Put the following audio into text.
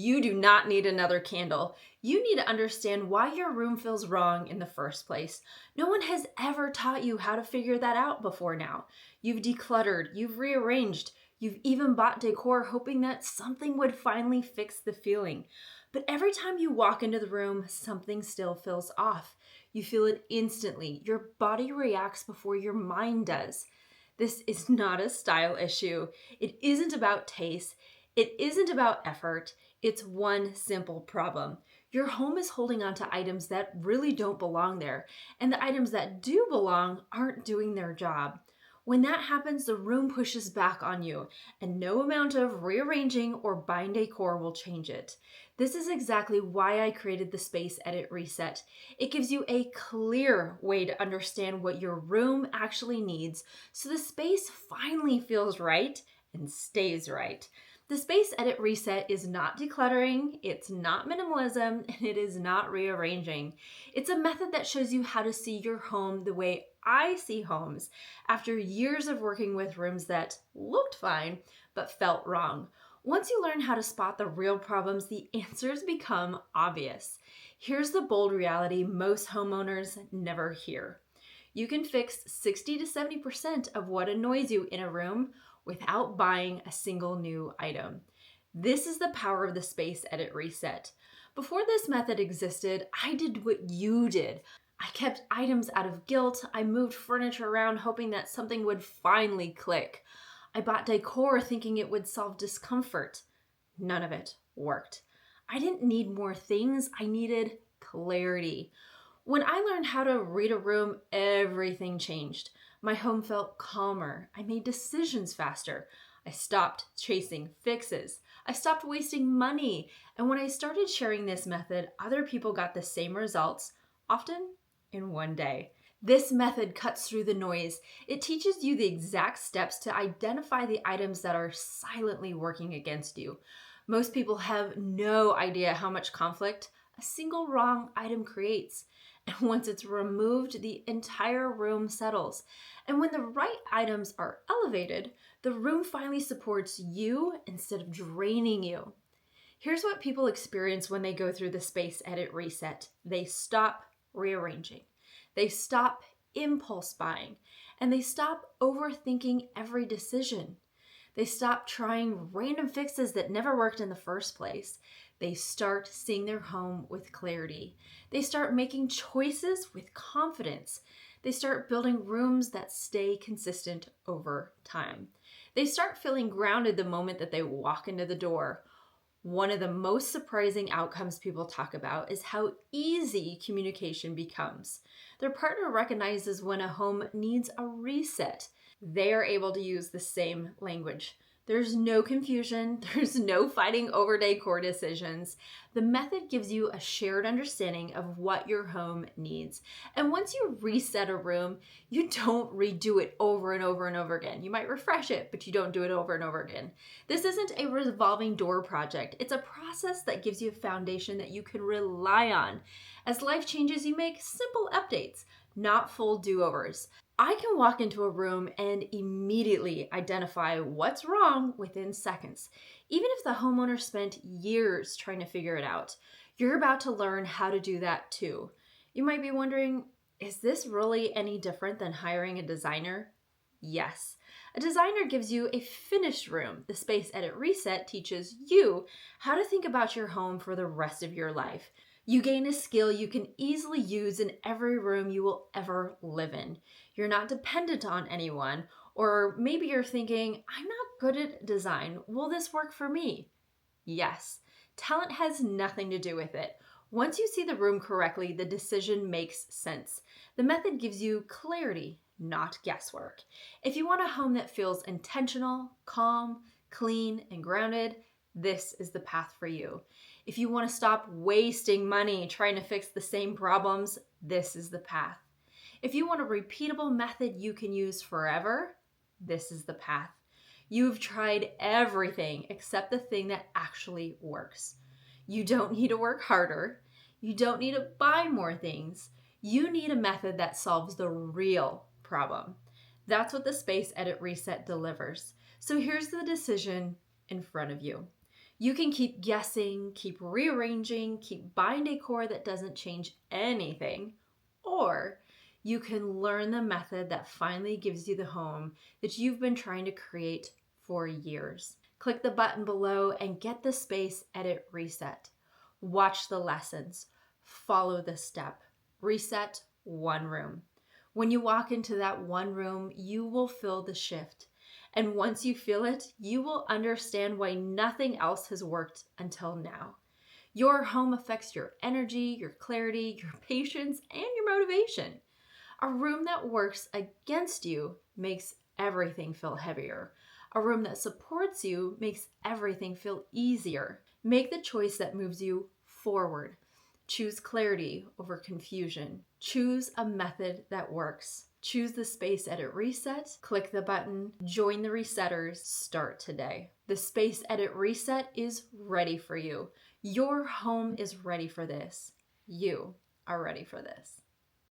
You do not need another candle. You need to understand why your room feels wrong in the first place. No one has ever taught you how to figure that out before now. You've decluttered, you've rearranged, you've even bought decor hoping that something would finally fix the feeling. But every time you walk into the room, something still feels off. You feel it instantly. Your body reacts before your mind does. This is not a style issue. It isn't about taste. It isn't about effort. It's one simple problem. Your home is holding on to items that really don't belong there, and the items that do belong aren't doing their job. When that happens, the room pushes back on you, and no amount of rearranging or buying decor will change it. This is exactly why I created the Space Edit Reset. It gives you a clear way to understand what your room actually needs so the space finally feels right and stays right. The Space Edit Reset is not decluttering, it's not minimalism, and it is not rearranging. It's a method that shows you how to see your home the way I see homes after years of working with rooms that looked fine but felt wrong. Once you learn how to spot the real problems, the answers become obvious. Here's the bold reality most homeowners never hear. You can fix 60 to 70% of what annoys you in a room without buying a single new item. This is the power of the Space Edit Reset. Before this method existed, I did what you did. I kept items out of guilt. I moved furniture around hoping that something would finally click. I bought decor thinking it would solve discomfort. None of it worked. I didn't need more things. I needed clarity. When I learned how to read a room, everything changed. My home felt calmer. I made decisions faster. I stopped chasing fixes. I stopped wasting money. And when I started sharing this method, other people got the same results, often in one day. This method cuts through the noise. It teaches you the exact steps to identify the items that are silently working against you. Most people have no idea how much conflict a single wrong item creates. And once it's removed, the entire room settles. And when the right items are elevated, the room finally supports you instead of draining you. Here's what people experience when they go through the Space Edit Reset. They stop rearranging. They stop impulse buying. And they stop overthinking every decision. They stop trying random fixes that never worked in the first place. They start seeing their home with clarity. They start making choices with confidence. They start building rooms that stay consistent over time. They start feeling grounded the moment that they walk into the door. One of the most surprising outcomes people talk about is how easy communication becomes. Their partner recognizes when a home needs a reset. They are able to use the same language. There's no confusion. There's no fighting over decor decisions. The method gives you a shared understanding of what your home needs. And once you reset a room, you don't redo it over and over and over again. You might refresh it, but you don't do it over and over again. This isn't a revolving door project. It's a process that gives you a foundation that you can rely on. As life changes, you make simple updates, not full do-overs. I can walk into a room and immediately identify what's wrong within seconds, even if the homeowner spent years trying to figure it out. You're about to learn how to do that too. You might be wondering, is this really any different than hiring a designer? Yes. A designer gives you a finished room. The Space Edit Reset teaches you how to think about your home for the rest of your life. You gain a skill you can easily use in every room you will ever live in. You're not dependent on anyone, or maybe you're thinking, I'm not good at design. Will this work for me? Yes. Talent has nothing to do with it. Once you see the room correctly, the decision makes sense. The method gives you clarity, not guesswork. If you want a home that feels intentional, calm, clean, and grounded, this is the path for you. If you want to stop wasting money trying to fix the same problems, this is the path. If you want a repeatable method you can use forever, this is the path. You've tried everything except the thing that actually works. You don't need to work harder. You don't need to buy more things. You need a method that solves the real problem. That's what the Space Edit Reset delivers. So here's the decision in front of you. You can keep guessing, keep rearranging, keep buying decor that doesn't change anything, or you can learn the method that finally gives you the home that you've been trying to create for years. Click the button below and get the Space Edit Reset. Watch the lessons, follow the step, reset one room. When you walk into that one room, you will feel the shift. And once you feel it, you will understand why nothing else has worked until now. Your home affects your energy, your clarity, your patience, and your motivation. A room that works against you makes everything feel heavier. A room that supports you makes everything feel easier. Make the choice that moves you forward. Choose clarity over confusion. Choose a method that works. Choose the Space Edit Reset, click the button, join the resetters, start today. The Space Edit Reset is ready for you. Your home is ready for this. You are ready for this.